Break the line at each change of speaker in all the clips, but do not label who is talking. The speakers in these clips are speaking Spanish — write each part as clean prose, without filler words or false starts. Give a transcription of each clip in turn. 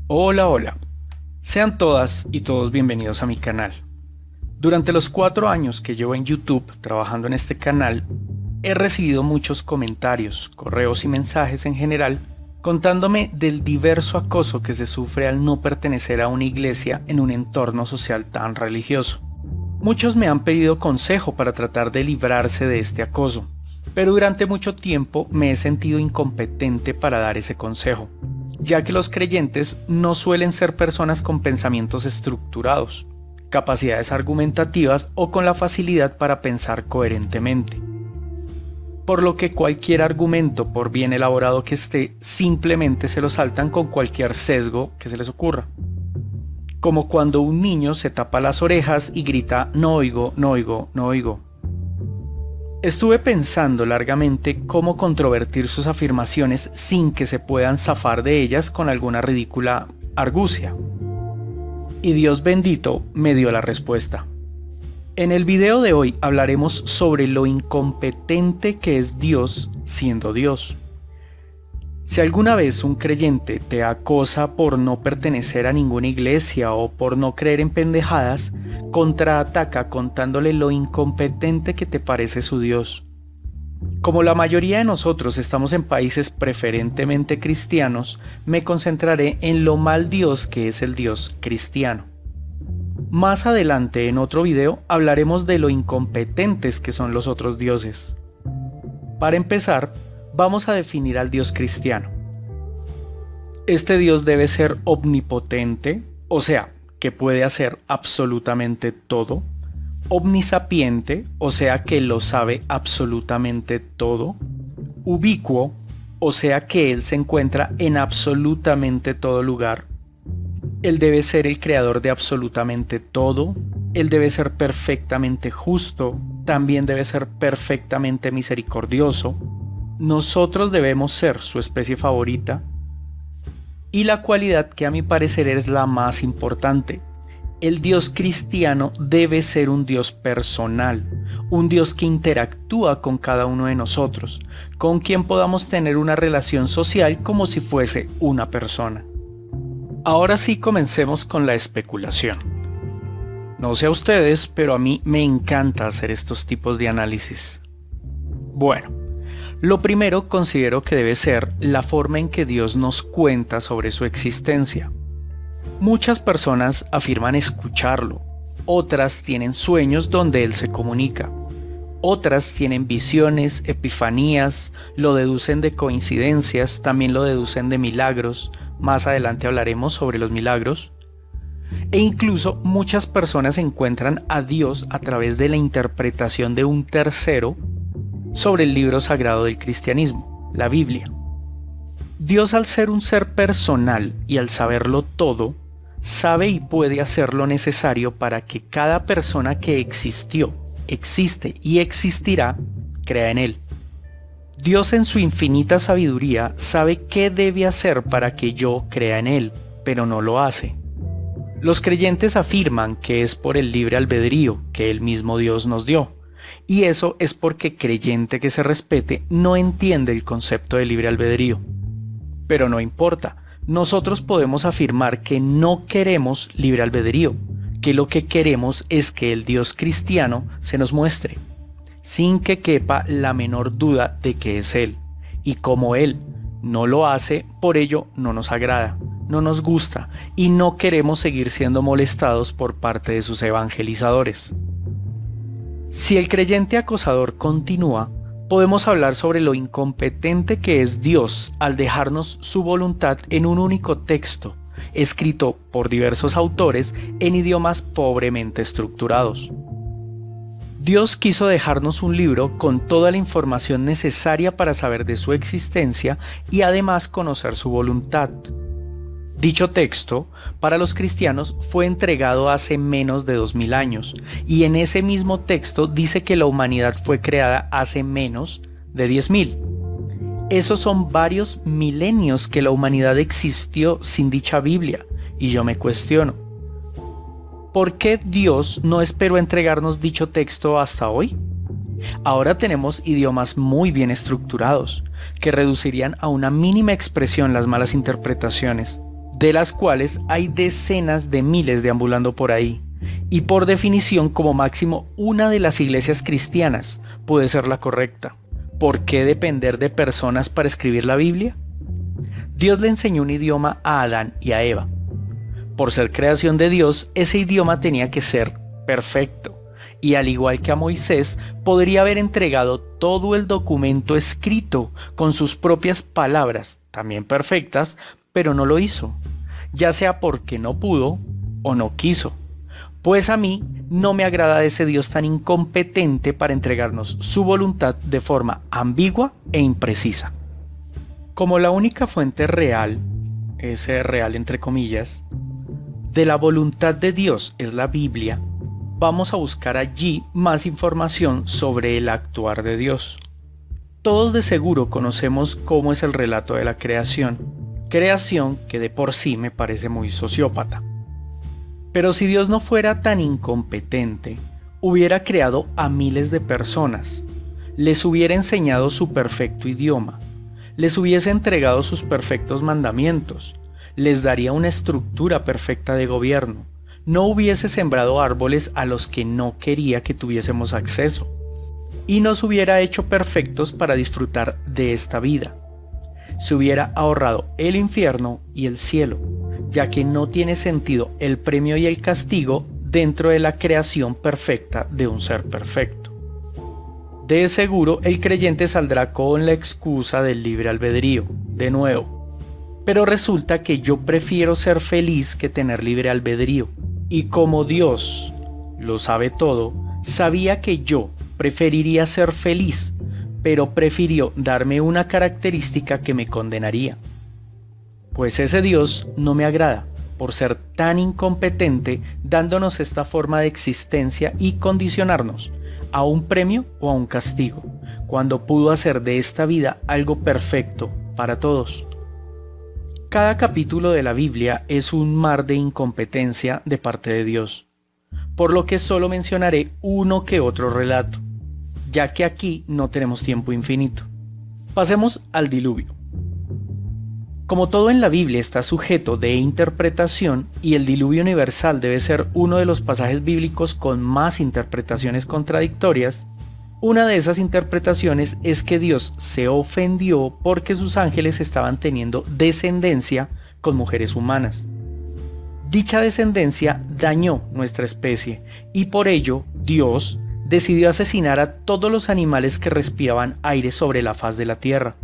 Hola, hola. Sean todas y todos bienvenidos a mi canal. Durante los 4 años que llevo en YouTube trabajando en este canal, he recibido muchos comentarios, correos y mensajes en general contándome del diverso acoso que se sufre al no pertenecer a una iglesia en un entorno social tan religioso. Muchos me han pedido consejo para tratar de librarse de este acoso, pero durante mucho tiempo me he sentido incompetente para dar ese consejo, ya que los creyentes no suelen ser personas con pensamientos estructurados, capacidades argumentativas o con la facilidad para pensar coherentemente. Por lo que cualquier argumento, por bien elaborado que esté, simplemente se lo saltan con cualquier sesgo que se les ocurra. Como cuando un niño se tapa las orejas y grita "no oigo, no oigo, no oigo". Estuve pensando largamente cómo controvertir sus afirmaciones sin que se puedan zafar de ellas con alguna ridícula argucia. Y Dios bendito me dio la respuesta. En el video de hoy hablaremos sobre lo incompetente que es Dios siendo Dios. Si alguna vez un creyente te acosa por no pertenecer a ninguna iglesia o por no creer en pendejadas, contraataca contándole lo incompetente que te parece su Dios. Como la mayoría de nosotros estamos en países preferentemente cristianos, me concentraré en lo mal Dios que es el Dios cristiano. Más adelante en otro video hablaremos de lo incompetentes que son los otros dioses. Para empezar, vamos a definir al Dios cristiano. Este Dios debe ser omnipotente, o sea, que puede hacer absolutamente todo. Omnisapiente, o sea, que lo sabe absolutamente todo. Ubicuo, o sea, que Él se encuentra en absolutamente todo lugar. Él debe ser el creador de absolutamente todo. Él debe ser perfectamente justo. También debe ser perfectamente misericordioso. Nosotros debemos ser su especie favorita. Y la cualidad que a mi parecer es la más importante: el Dios cristiano debe ser un Dios personal, un Dios que interactúa con cada uno de nosotros, con quien podamos tener una relación social como si fuese una persona. Ahora sí, comencemos con la especulación. No sé a ustedes, pero a mí me encanta hacer estos tipos de análisis. Bueno, lo primero considero que debe ser la forma en que Dios nos cuenta sobre su existencia. Muchas personas afirman escucharlo, otras tienen sueños donde Él se comunica, otras tienen visiones, epifanías, lo deducen de coincidencias, también lo deducen de milagros, más adelante hablaremos sobre los milagros, e incluso muchas personas encuentran a Dios a través de la interpretación de un tercero sobre el libro sagrado del cristianismo, la Biblia. Dios, al ser un ser personal y al saberlo todo, sabe y puede hacer lo necesario para que cada persona que existió, existe y existirá, crea en Él. Dios, en su infinita sabiduría, sabe qué debe hacer para que yo crea en Él, pero no lo hace. Los creyentes afirman que es por el libre albedrío que el mismo Dios nos dio. Y eso es porque creyente que se respete no entiende el concepto de libre albedrío. Pero no importa, nosotros podemos afirmar que no queremos libre albedrío, que lo que queremos es que el Dios cristiano se nos muestre, sin que quepa la menor duda de que es Él. Y como Él no lo hace, por ello no nos agrada, no nos gusta y no queremos seguir siendo molestados por parte de sus evangelizadores. Si el creyente acosador continúa, podemos hablar sobre lo incompetente que es Dios al dejarnos su voluntad en un único texto, escrito por diversos autores en idiomas pobremente estructurados. Dios quiso dejarnos un libro con toda la información necesaria para saber de su existencia y además conocer su voluntad. Dicho texto, para los cristianos, fue entregado hace menos de 2000 años, y en ese mismo texto dice que la humanidad fue creada hace menos de 10.000. Esos son varios milenios que la humanidad existió sin dicha Biblia, y yo me cuestiono, ¿por qué Dios no esperó entregarnos dicho texto hasta hoy? Ahora tenemos idiomas muy bien estructurados, que reducirían a una mínima expresión las malas interpretaciones. de las cuales hay decenas de miles deambulando por ahí, y por definición como máximo una de las iglesias cristianas puede ser la correcta. ¿Por qué depender de personas para escribir la Biblia? Dios le enseñó un idioma a Adán y a Eva. Por ser creación de Dios, ese idioma tenía que ser perfecto, y al igual que a Moisés, podría haber entregado todo el documento escrito con sus propias palabras, también perfectas, pero no lo hizo, ya sea porque no pudo o no quiso. Pues a mí no me agrada ese Dios tan incompetente para entregarnos su voluntad de forma ambigua e imprecisa. Como la única fuente real, ese real entre comillas, de la voluntad de Dios es la Biblia, vamos a buscar allí más información sobre el actuar de Dios. Todos de seguro conocemos cómo es el relato de la creación que de por sí me parece muy sociópata. Pero si Dios no fuera tan incompetente, hubiera creado a miles de personas, les hubiera enseñado su perfecto idioma, les hubiese entregado sus perfectos mandamientos, les daría una estructura perfecta de gobierno, no hubiese sembrado árboles a los que no quería que tuviésemos acceso, y nos hubiera hecho perfectos para disfrutar de esta vida. Se hubiera ahorrado el infierno y el cielo, ya que no tiene sentido el premio y el castigo dentro de la creación perfecta de un ser perfecto. De seguro el creyente saldrá con la excusa del libre albedrío, de nuevo. Pero resulta que yo prefiero ser feliz que tener libre albedrío. Y como Dios lo sabe todo, sabía que yo preferiría ser feliz, pero prefirió darme una característica que me condenaría. Pues ese Dios no me agrada por ser tan incompetente dándonos esta forma de existencia y condicionarnos a un premio o a un castigo, cuando pudo hacer de esta vida algo perfecto para todos. Cada capítulo de la Biblia es un mar de incompetencia de parte de Dios, por lo que solo mencionaré uno que otro relato, ya que aquí no tenemos tiempo infinito. Pasemos al diluvio. Como todo en la Biblia está sujeto de interpretación y el diluvio universal debe ser uno de los pasajes bíblicos con más interpretaciones contradictorias, una de esas interpretaciones es que Dios se ofendió porque sus ángeles estaban teniendo descendencia con mujeres humanas. Dicha descendencia dañó nuestra especie y por ello Dios decidió asesinar a todos los animales que respiraban aire sobre la faz de la tierra.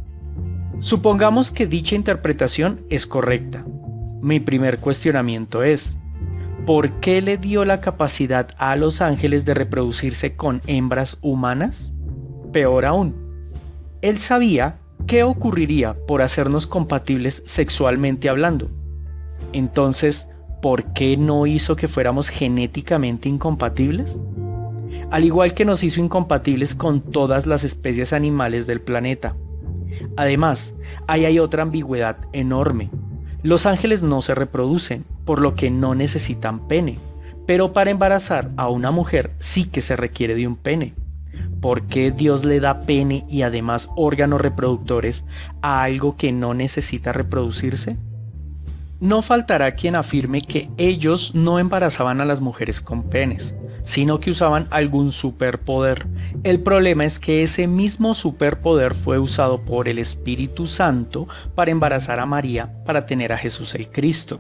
Supongamos que dicha interpretación es correcta. Mi primer cuestionamiento es, ¿por qué le dio la capacidad a los ángeles de reproducirse con hembras humanas? Peor aún, él sabía qué ocurriría por hacernos compatibles sexualmente hablando. Entonces, ¿por qué no hizo que fuéramos genéticamente incompatibles? Al igual que nos hizo incompatibles con todas las especies animales del planeta. Además, ahí hay otra ambigüedad enorme. Los ángeles no se reproducen, por lo que no necesitan pene, pero para embarazar a una mujer sí que se requiere de un pene. ¿Por qué Dios le da pene y además órganos reproductores a algo que no necesita reproducirse? No faltará quien afirme que ellos no embarazaban a las mujeres con penes, sino que usaban algún superpoder. El problema es que ese mismo superpoder fue usado por el Espíritu Santo para embarazar a María para tener a Jesús el Cristo.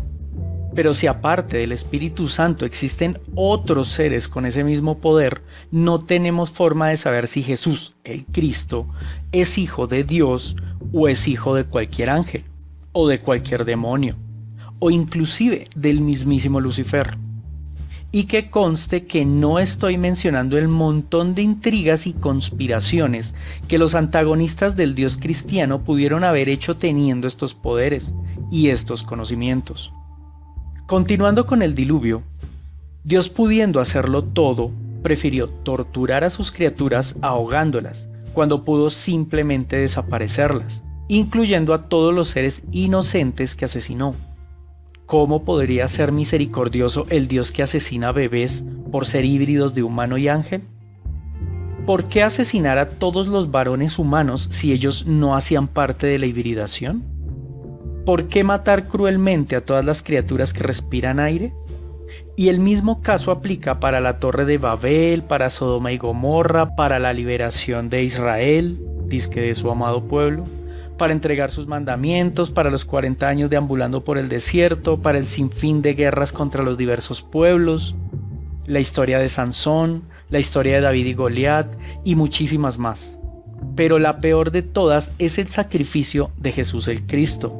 Pero si aparte del Espíritu Santo existen otros seres con ese mismo poder, no tenemos forma de saber si Jesús, el Cristo, es hijo de Dios o es hijo de cualquier ángel, o de cualquier demonio, o inclusive del mismísimo Lucifer. Y que conste que no estoy mencionando el montón de intrigas y conspiraciones que los antagonistas del Dios cristiano pudieron haber hecho teniendo estos poderes y estos conocimientos. Continuando con el diluvio, Dios pudiendo hacerlo todo, prefirió torturar a sus criaturas ahogándolas, cuando pudo simplemente desaparecerlas, incluyendo a todos los seres inocentes que asesinó. ¿Cómo podría ser misericordioso el Dios que asesina bebés por ser híbridos de humano y ángel? ¿Por qué asesinar a todos los varones humanos si ellos no hacían parte de la hibridación? ¿Por qué matar cruelmente a todas las criaturas que respiran aire? Y el mismo caso aplica para la Torre de Babel, para Sodoma y Gomorra, para la liberación de Israel, dizque de su amado pueblo, para entregar sus mandamientos, para los 40 años deambulando por el desierto, para el sinfín de guerras contra los diversos pueblos, la historia de Sansón, la historia de David y Goliat y muchísimas más. Pero la peor de todas es el sacrificio de Jesús el Cristo.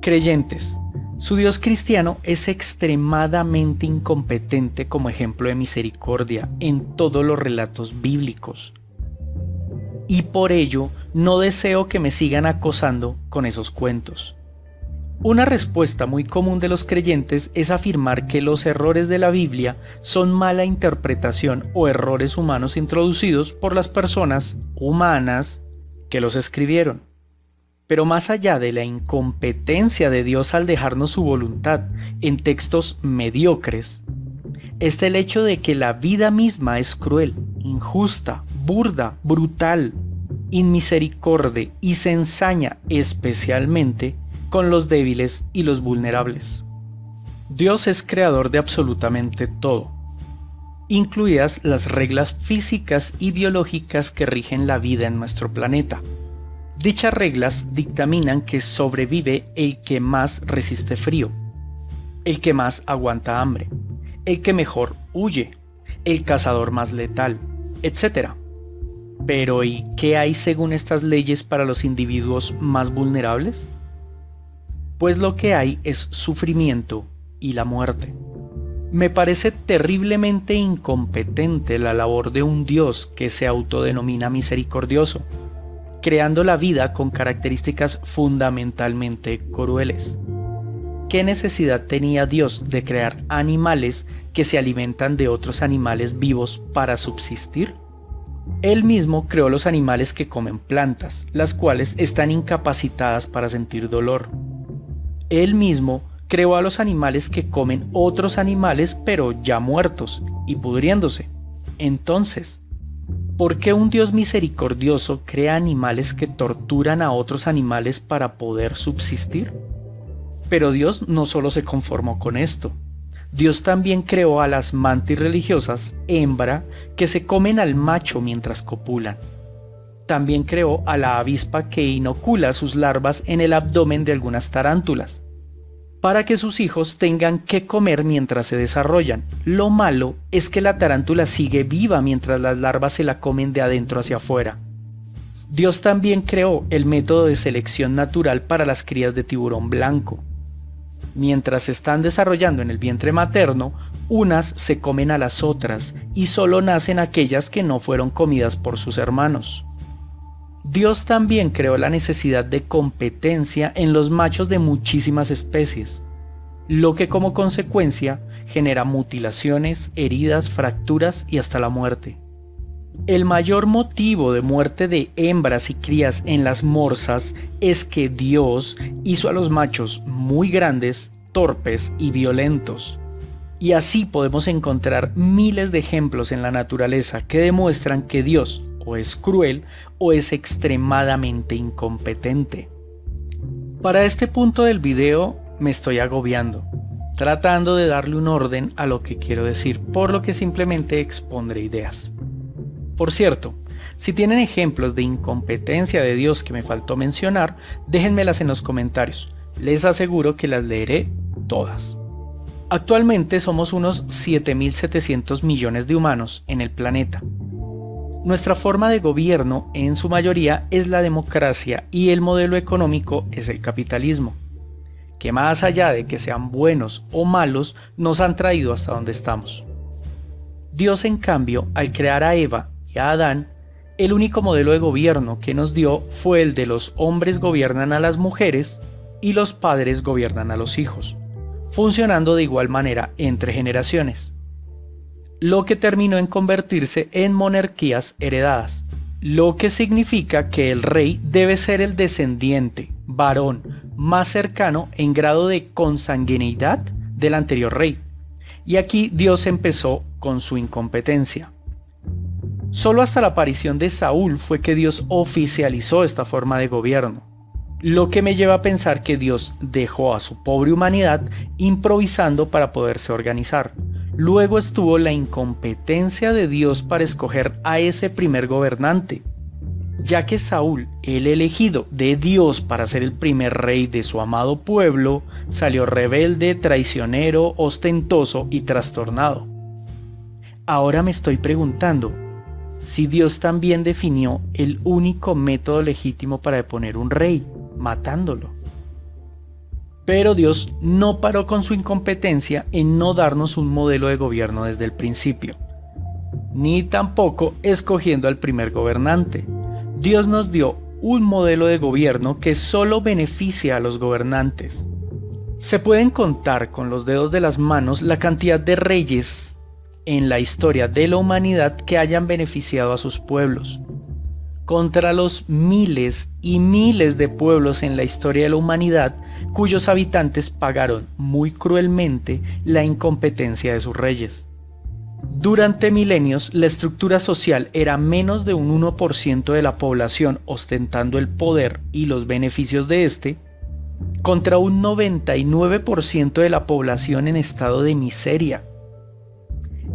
Creyentes, su Dios cristiano es extremadamente incompetente como ejemplo de misericordia en todos los relatos bíblicos. Y por ello no deseo que me sigan acosando con esos cuentos. Una respuesta muy común de los creyentes es afirmar que los errores de la Biblia son mala interpretación o errores humanos introducidos por las personas humanas que los escribieron. Pero más allá de la incompetencia de Dios al dejarnos su voluntad en textos mediocres, está el hecho de que la vida misma es cruel, injusta, burda, brutal, inmisericordia y se ensaña especialmente con los débiles y los vulnerables. Dios es creador de absolutamente todo, incluidas las reglas físicas y biológicas que rigen la vida en nuestro planeta. Dichas reglas dictaminan que sobrevive el que más resiste frío, el que más aguanta hambre, el que mejor huye, el cazador más letal, etc. Pero ¿y qué hay según estas leyes para los individuos más vulnerables? Pues lo que hay es sufrimiento y la muerte. Me parece terriblemente incompetente la labor de un Dios que se autodenomina misericordioso, creando la vida con características fundamentalmente crueles. ¿Qué necesidad tenía Dios de crear animales que se alimentan de otros animales vivos para subsistir? Él mismo creó los animales que comen plantas, las cuales están incapacitadas para sentir dolor. Él mismo creó a los animales que comen otros animales pero ya muertos y pudriéndose. Entonces, ¿por qué un Dios misericordioso crea animales que torturan a otros animales para poder subsistir? Pero Dios no solo se conformó con esto. Dios también creó a las mantis religiosas hembra que se comen al macho mientras copulan. También creó a la avispa que inocula sus larvas en el abdomen de algunas tarántulas, para que sus hijos tengan que comer mientras se desarrollan. Lo malo es que la tarántula sigue viva mientras las larvas se la comen de adentro hacia afuera. Dios también creó el método de selección natural para las crías de tiburón blanco. Mientras se están desarrollando en el vientre materno, unas se comen a las otras y solo nacen aquellas que no fueron comidas por sus hermanos. Dios también creó la necesidad de competencia en los machos de muchísimas especies, lo que como consecuencia genera mutilaciones, heridas, fracturas y hasta la muerte. El mayor motivo de muerte de hembras y crías en las morsas es que Dios hizo a los machos muy grandes, torpes y violentos. Y así podemos encontrar miles de ejemplos en la naturaleza que demuestran que Dios o es cruel o es extremadamente incompetente. Para este punto del video me estoy agobiando, tratando de darle un orden a lo que quiero decir, por lo que simplemente expondré ideas. Por cierto, si tienen ejemplos de incompetencia de Dios que me faltó mencionar, déjenmelas en los comentarios. Les aseguro que las leeré todas. Actualmente somos unos 7.700 millones de humanos en el planeta. Nuestra forma de gobierno, en su mayoría, es la democracia y el modelo económico es el capitalismo, que más allá de que sean buenos o malos, nos han traído hasta donde estamos. Dios, en cambio, al crear a Eva y a Adán, el único modelo de gobierno que nos dio fue el de los hombres gobiernan a las mujeres y los padres gobiernan a los hijos, funcionando de igual manera entre generaciones, lo que terminó en convertirse en monarquías heredadas, lo que significa que el rey debe ser el descendiente, varón, más cercano en grado de consanguineidad del anterior rey. Y aquí Dios empezó con su incompetencia. Solo hasta la aparición de Saúl fue que Dios oficializó esta forma de gobierno. lo que me lleva a pensar que Dios dejó a su pobre humanidad improvisando para poderse organizar. Luego estuvo la incompetencia de Dios para escoger a ese primer gobernante, ya que Saúl, el elegido de Dios para ser el primer rey de su amado pueblo, salió rebelde, traicionero, ostentoso y trastornado. Ahora me estoy preguntando si Dios también definió el único método legítimo para deponer un rey, matándolo. Pero Dios no paró con su incompetencia en no darnos un modelo de gobierno desde el principio, ni tampoco escogiendo al primer gobernante. Dios nos dio un modelo de gobierno que solo beneficia a los gobernantes. Se pueden contar con los dedos de las manos la cantidad de reyes en la historia de la humanidad que hayan beneficiado a sus pueblos, contra los miles y miles de pueblos en la historia de la humanidad cuyos habitantes pagaron muy cruelmente la incompetencia de sus reyes. Durante milenios, la estructura social era menos de un 1% de la población ostentando el poder y los beneficios de este, contra un 99% de la población en estado de miseria.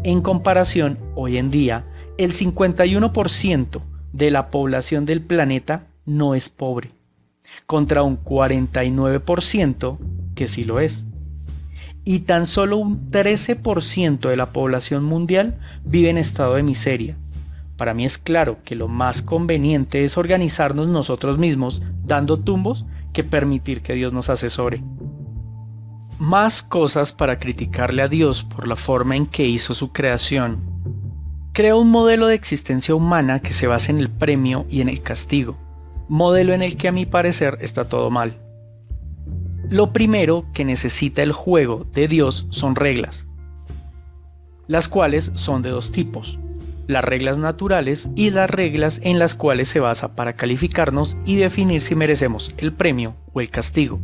En comparación, hoy en día, el 51% de la población del planeta no es pobre, contra un 49% que sí lo es. Y tan solo un 13% de la población mundial vive en estado de miseria. Para mí es claro que lo más conveniente es organizarnos nosotros mismos dando tumbos que permitir que Dios nos asesore. Más cosas para criticarle a Dios por la forma en que hizo su creación. Crea un modelo de existencia humana que se basa en el premio y en el castigo, modelo en el que a mi parecer está todo mal. Lo primero que necesita el juego de Dios son reglas, las cuales son de dos tipos: las reglas naturales y las reglas en las cuales se basa para calificarnos y definir si merecemos el premio o el castigo.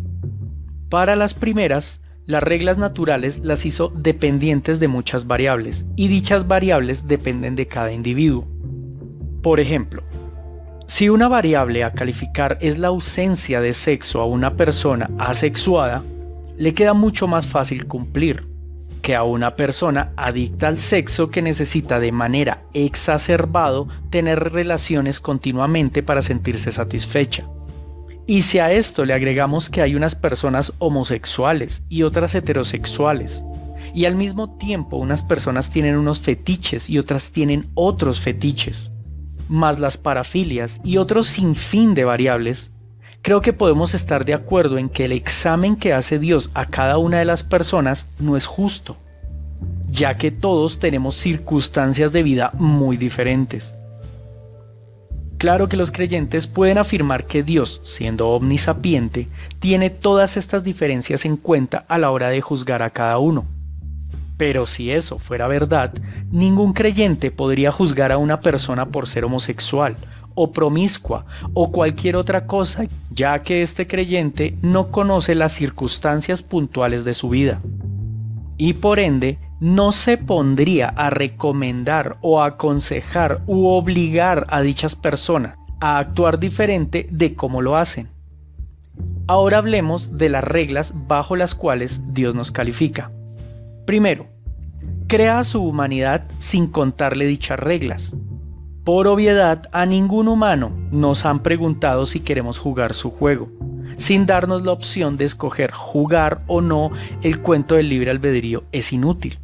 Para las primeras, las reglas naturales las hizo dependientes de muchas variables, y dichas variables dependen de cada individuo. Por ejemplo, si una variable a calificar es la ausencia de sexo a una persona asexuada, le queda mucho más fácil cumplir que a una persona adicta al sexo que necesita de manera exacerbado tener relaciones continuamente para sentirse satisfecha. Y si a esto le agregamos que hay unas personas homosexuales y otras heterosexuales, y al mismo tiempo unas personas tienen unos fetiches y otras tienen otros fetiches, más las parafilias y otro sinfín de variables, creo que podemos estar de acuerdo en que el examen que hace Dios a cada una de las personas no es justo, ya que todos tenemos circunstancias de vida muy diferentes. Claro que los creyentes pueden afirmar que Dios, siendo omnisapiente, tiene todas estas diferencias en cuenta a la hora de juzgar a cada uno. Pero si eso fuera verdad, ningún creyente podría juzgar a una persona por ser homosexual, o promiscua, o cualquier otra cosa, ya que este creyente no conoce las circunstancias puntuales de su vida. Y por ende, no se pondría a recomendar o a aconsejar u obligar a dichas personas a actuar diferente de cómo lo hacen. Ahora hablemos de las reglas bajo las cuales Dios nos califica. Primero, crea a su humanidad sin contarle dichas reglas. Por obviedad, a ningún humano nos han preguntado si queremos jugar su juego, sin darnos la opción de escoger jugar o no. El cuento del libre albedrío es inútil.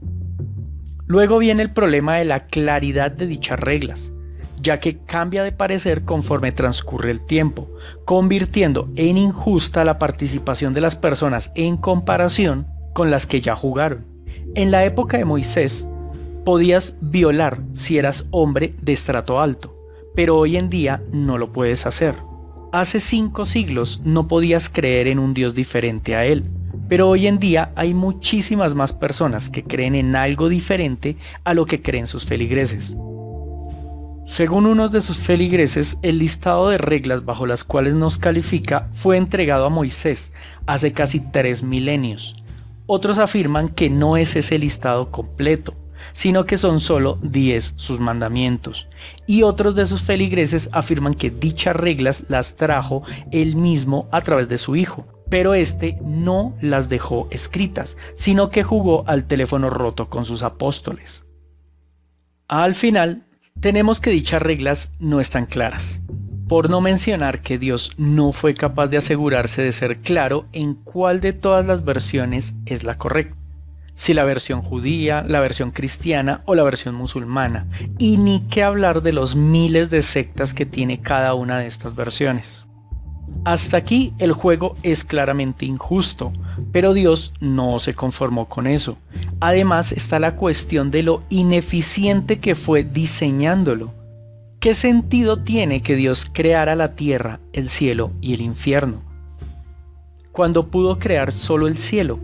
Luego viene el problema de la claridad de dichas reglas, ya que cambia de parecer conforme transcurre el tiempo, convirtiendo en injusta la participación de las personas en comparación con las que ya jugaron. En la época de Moisés, podías violar si eras hombre de estrato alto, pero hoy en día no lo puedes hacer. Hace 5 siglos no podías creer en un Dios diferente a él, pero hoy en día hay muchísimas más personas que creen en algo diferente a lo que creen sus feligreses. Según uno de sus feligreses, el listado de reglas bajo las cuales nos califica fue entregado a Moisés hace casi 3 milenios. Otros afirman que no es ese listado completo, sino que son solo 10 sus mandamientos. Y otros de sus feligreses afirman que dichas reglas las trajo él mismo a través de su hijo, pero este no las dejó escritas, sino que jugó al teléfono roto con sus apóstoles. Al final, tenemos que dichas reglas no están claras, por no mencionar que Dios no fue capaz de asegurarse de ser claro en cuál de todas las versiones es la correcta, si la versión judía, la versión cristiana o la versión musulmana, y ni qué hablar de los miles de sectas que tiene cada una de estas versiones. Hasta aquí el juego es claramente injusto, pero Dios no se conformó con eso. Además está la cuestión de lo ineficiente que fue diseñándolo. ¿Qué sentido tiene que Dios creara la tierra, el cielo y el infierno, cuando pudo crear solo el cielo?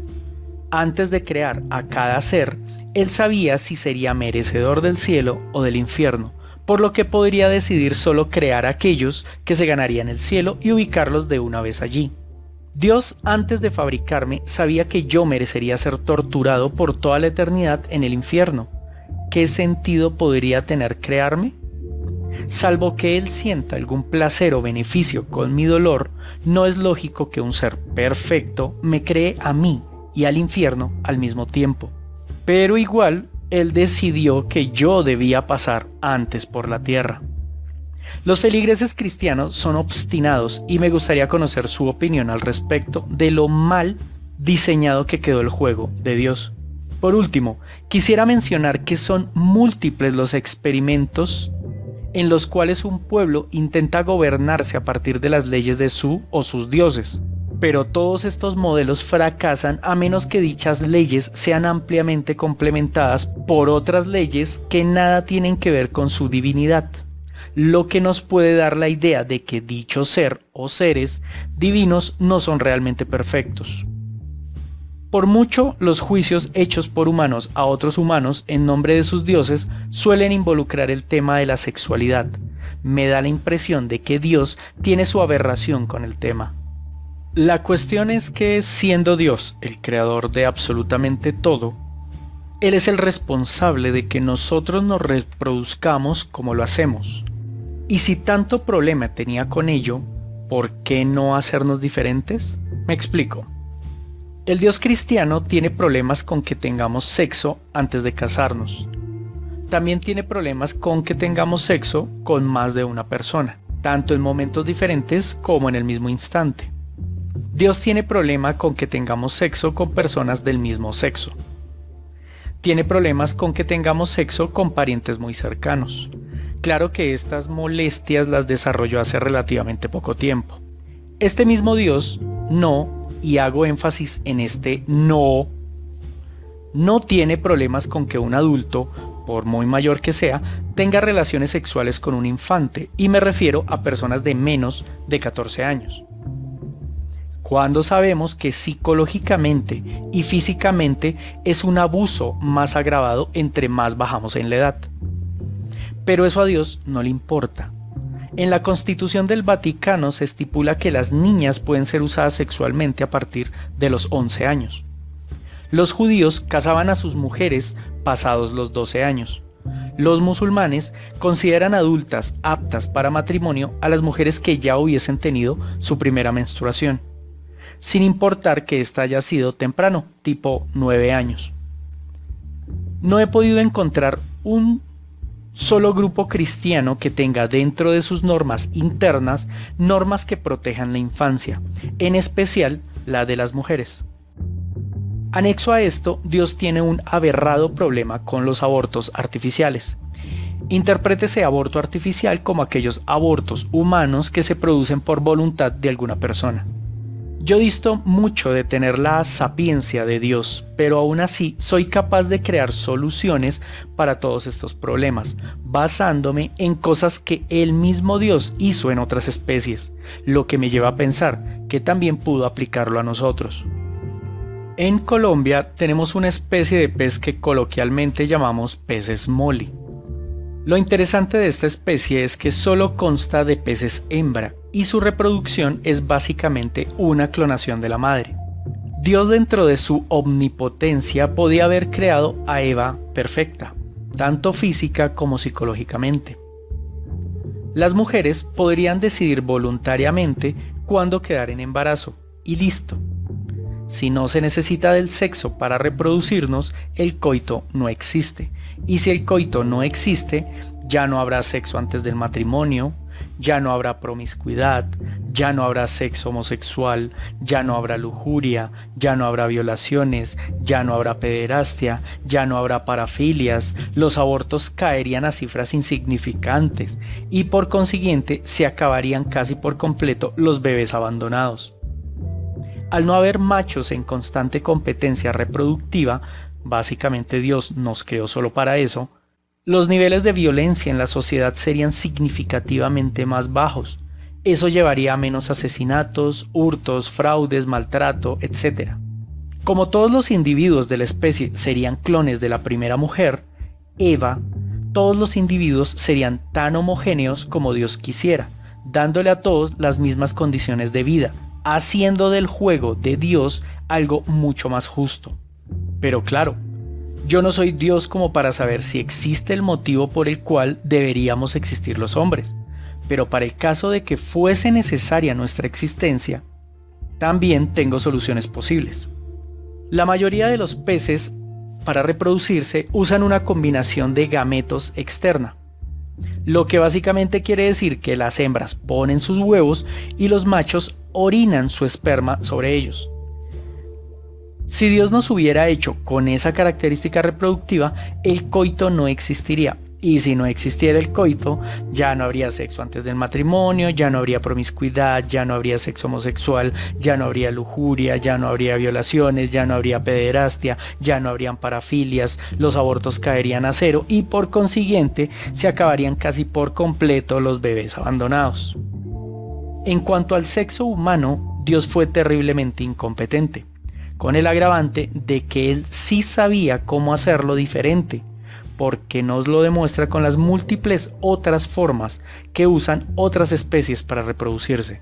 Antes de crear a cada ser, Él sabía si sería merecedor del cielo o del infierno, por lo que podría decidir solo crear a aquellos que se ganarían el cielo y ubicarlos de una vez allí. Dios, antes de fabricarme, sabía que yo merecería ser torturado por toda la eternidad en el infierno. ¿Qué sentido podría tener crearme? Salvo que Él sienta algún placer o beneficio con mi dolor, no es lógico que un ser perfecto me cree a mí y al infierno al mismo tiempo. Pero igual, Él decidió que yo debía pasar antes por la tierra. Los feligreses cristianos son obstinados y me gustaría conocer su opinión al respecto de lo mal diseñado que quedó el juego de Dios. Por último, quisiera mencionar que son múltiples los experimentos en los cuales un pueblo intenta gobernarse a partir de las leyes de su o sus dioses. Pero todos estos modelos fracasan a menos que dichas leyes sean ampliamente complementadas por otras leyes que nada tienen que ver con su divinidad, lo que nos puede dar la idea de que dicho ser o seres divinos no son realmente perfectos. Por mucho, los juicios hechos por humanos a otros humanos en nombre de sus dioses suelen involucrar el tema de la sexualidad. Me da la impresión de que Dios tiene su aberración con el tema. La cuestión es que, siendo Dios el creador de absolutamente todo, Él es el responsable de que nosotros nos reproduzcamos como lo hacemos. Y si tanto problema tenía con ello, ¿por qué no hacernos diferentes? Me explico. El Dios cristiano tiene problemas con que tengamos sexo antes de casarnos. También tiene problemas con que tengamos sexo con más de una persona, tanto en momentos diferentes como en el mismo instante. Dios tiene problema con que tengamos sexo con personas del mismo sexo. Tiene problemas con que tengamos sexo con parientes muy cercanos. Claro que estas molestias las desarrolló hace relativamente poco tiempo. Este mismo Dios no, y hago énfasis en este no tiene problemas con que un adulto, por muy mayor que sea, tenga relaciones sexuales con un infante, y me refiero a personas de menos de 14 años. Cuando sabemos que psicológicamente y físicamente es un abuso más agravado entre más bajamos en la edad. Pero eso a Dios no le importa. En la Constitución del Vaticano se estipula que las niñas pueden ser usadas sexualmente a partir de los 11 años. Los judíos casaban a sus mujeres pasados los 12 años. Los musulmanes consideran adultas aptas para matrimonio a las mujeres que ya hubiesen tenido su primera menstruación, sin importar que ésta haya sido temprano, tipo 9 años. No he podido encontrar un solo grupo cristiano que tenga dentro de sus normas internas normas que protejan la infancia, en especial la de las mujeres. Anexo a esto, Dios tiene un aberrado problema con los abortos artificiales. Interprétese aborto artificial como aquellos abortos humanos que se producen por voluntad de alguna persona. Yo disto mucho de tener la sapiencia de Dios, pero aún así soy capaz de crear soluciones para todos estos problemas, basándome en cosas que el mismo Dios hizo en otras especies, lo que me lleva a pensar que también pudo aplicarlo a nosotros. En Colombia tenemos una especie de pez que coloquialmente llamamos peces moli. Lo interesante de esta especie es que solo consta de peces hembra y su reproducción es básicamente una clonación de la madre. Dios, dentro de su omnipotencia, podía haber creado a Eva perfecta, tanto física como psicológicamente. Las mujeres podrían decidir voluntariamente cuándo quedar en embarazo, y listo. Si no se necesita del sexo para reproducirnos, el coito no existe. Y si el coito no existe, ya no habrá sexo antes del matrimonio, ya no habrá promiscuidad, ya no habrá sexo homosexual, ya no habrá lujuria, ya no habrá violaciones, ya no habrá pederastia, ya no habrá parafilias, los abortos caerían a cifras insignificantes y por consiguiente se acabarían casi por completo los bebés abandonados. Al no haber machos en constante competencia reproductiva, básicamente Dios nos creó solo para eso, los niveles de violencia en la sociedad serían significativamente más bajos. Eso llevaría a menos asesinatos, hurtos, fraudes, maltrato, etc. Como todos los individuos de la especie serían clones de la primera mujer, Eva, todos los individuos serían tan homogéneos como Dios quisiera, dándole a todos las mismas condiciones de vida, haciendo del juego de Dios algo mucho más justo. Pero claro, yo no soy Dios como para saber si existe el motivo por el cual deberíamos existir los hombres, pero para el caso de que fuese necesaria nuestra existencia, también tengo soluciones posibles. La mayoría de los peces, para reproducirse, usan una combinación de gametos externa, lo que básicamente quiere decir que las hembras ponen sus huevos y los machos orinan su esperma sobre ellos. Si Dios nos hubiera hecho con esa característica reproductiva, el coito no existiría. Y si no existiera el coito, ya no habría sexo antes del matrimonio, ya no habría promiscuidad, ya no habría sexo homosexual, ya no habría lujuria, ya no habría violaciones, ya no habría pederastia, ya no habrían parafilias, los abortos caerían a cero y por consiguiente se acabarían casi por completo los bebés abandonados. En cuanto al sexo humano, Dios fue terriblemente incompetente, con el agravante de que Él sí sabía cómo hacerlo diferente, porque nos lo demuestra con las múltiples otras formas que usan otras especies para reproducirse.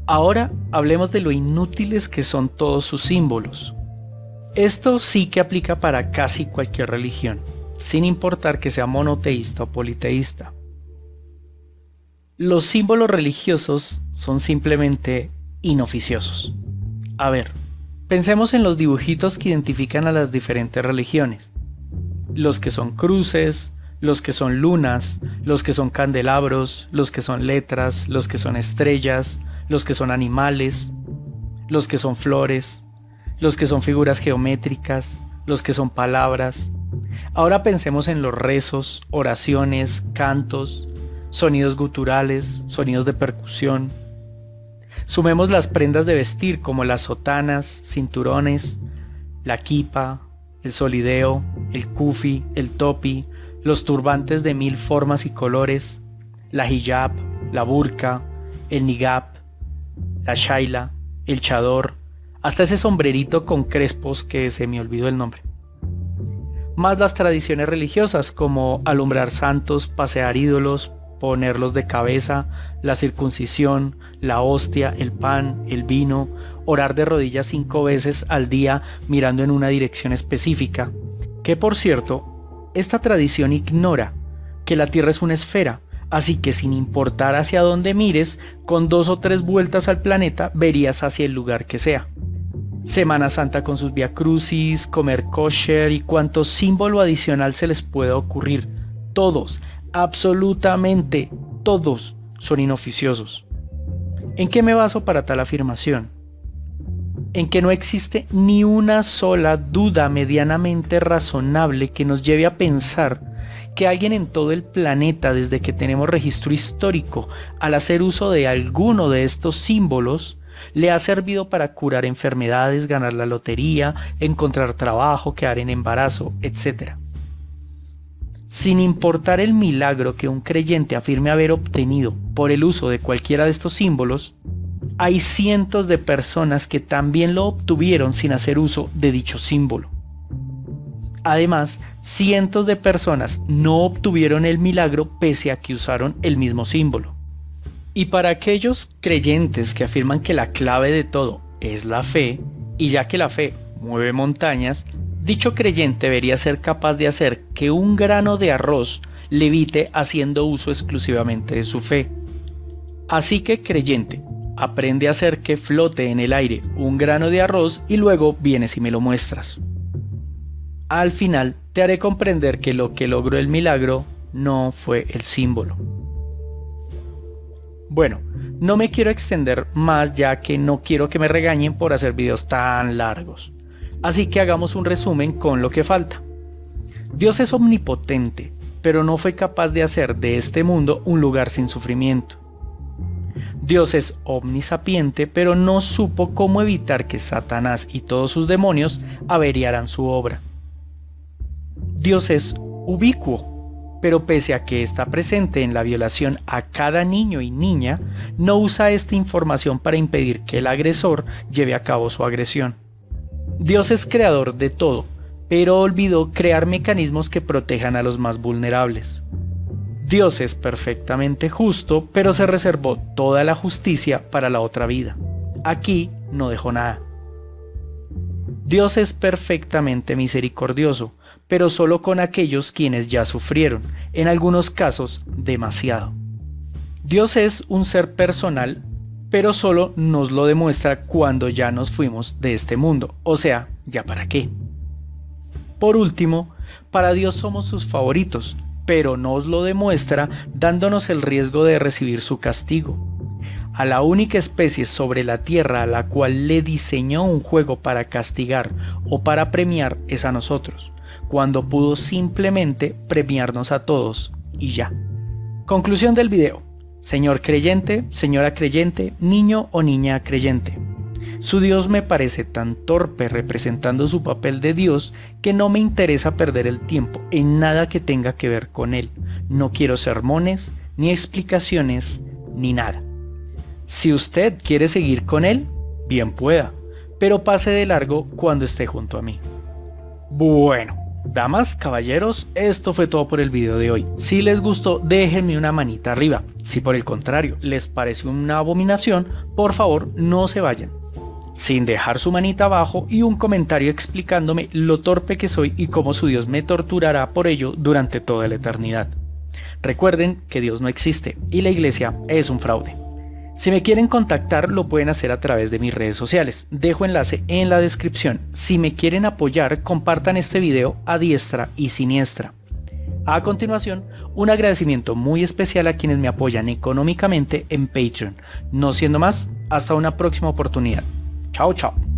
Ahora hablemos de lo inútiles que son todos sus símbolos. Esto sí que aplica para casi cualquier religión, sin importar que sea monoteísta o politeísta. Los símbolos religiosos son simplemente inoficiosos. A ver, pensemos en los dibujitos que identifican a las diferentes religiones. Los que son cruces, los que son lunas, los que son candelabros, los que son letras, los que son estrellas, los que son animales, los que son flores, los que son figuras geométricas, los que son palabras. Ahora pensemos en los rezos, oraciones, cantos, sonidos guturales, sonidos de percusión. Sumemos las prendas de vestir como las sotanas, cinturones, la kipa, el solideo, el kufi, el topi, los turbantes de 1000 formas y colores, la hijab, la burka, el nigab, la shaila, el chador, hasta ese sombrerito con crespos que se me olvidó el nombre. Más las tradiciones religiosas como alumbrar santos, pasear ídolos, ponerlos de cabeza, la circuncisión, la hostia, el pan, el vino, orar de rodillas 5 veces al día mirando en una dirección específica, que por cierto, esta tradición ignora que la Tierra es una esfera, así que sin importar hacia dónde mires, con 2 o 3 vueltas al planeta verías hacia el lugar que sea. Semana Santa con sus viacrucis, comer kosher y cuanto símbolo adicional se les pueda ocurrir, todos, absolutamente todos son inoficiosos. ¿En qué me baso para tal afirmación? En que no existe ni una sola duda medianamente razonable que nos lleve a pensar que alguien en todo el planeta, desde que tenemos registro histórico, al hacer uso de alguno de estos símbolos, le ha servido para curar enfermedades, ganar la lotería, encontrar trabajo, quedar en embarazo, etc. Sin importar el milagro que un creyente afirme haber obtenido por el uso de cualquiera de estos símbolos, hay cientos de personas que también lo obtuvieron sin hacer uso de dicho símbolo. Además, cientos de personas no obtuvieron el milagro pese a que usaron el mismo símbolo. Y para aquellos creyentes que afirman que la clave de todo es la fe, Y ya que la fe mueve montañas, dicho creyente debería ser capaz de hacer que un grano de arroz levite haciendo uso exclusivamente de su fe. Así que creyente, aprende a hacer que flote en el aire un grano de arroz y luego vienes y me lo muestras. Al final te haré comprender que lo que logró el milagro no fue el símbolo. Bueno, no me quiero extender más ya que no quiero que me regañen por hacer videos tan largos. Así que hagamos un resumen con lo que falta. Dios es omnipotente, pero no fue capaz de hacer de este mundo un lugar sin sufrimiento. Dios es omnisapiente, pero no supo cómo evitar que Satanás y todos sus demonios averiaran su obra. Dios es ubicuo, pero pese a que está presente en la violación a cada niño y niña, no usa esta información para impedir que el agresor lleve a cabo su agresión. Dios es creador de todo, pero olvidó crear mecanismos que protejan a los más vulnerables. Dios es perfectamente justo, pero se reservó toda la justicia para la otra vida. Aquí no dejó nada. Dios es perfectamente misericordioso, pero solo con aquellos quienes ya sufrieron, en algunos casos demasiado. Dios es un ser personal, pero solo nos lo demuestra cuando ya nos fuimos de este mundo, o sea, ¿ya para qué? Por último, para Dios somos sus favoritos, pero nos lo demuestra dándonos el riesgo de recibir su castigo. A la única especie sobre la tierra a la cual le diseñó un juego para castigar o para premiar es a nosotros, cuando pudo simplemente premiarnos a todos y ya. Conclusión del video. Señor creyente, señora creyente, niño o niña creyente. Su Dios me parece tan torpe representando su papel de Dios que no me interesa perder el tiempo en nada que tenga que ver con él. No quiero sermones, ni explicaciones, ni nada. Si usted quiere seguir con él, bien pueda, pero pase de largo cuando esté junto a mí. Bueno, damas, caballeros, esto fue todo por el video de hoy. Si les gustó, déjenme una manita arriba. Si por el contrario les parece una abominación, por favor no se vayan sin dejar su manita abajo y un comentario explicándome lo torpe que soy y cómo su Dios me torturará por ello durante toda la eternidad. Recuerden que Dios no existe y la iglesia es un fraude. Si me quieren contactar lo pueden hacer a través de mis redes sociales, dejo enlace en la descripción. Si me quieren apoyar, compartan este video a diestra y siniestra. A continuación, un agradecimiento muy especial a quienes me apoyan económicamente en Patreon. No siendo más, hasta una próxima oportunidad. Chao, chao.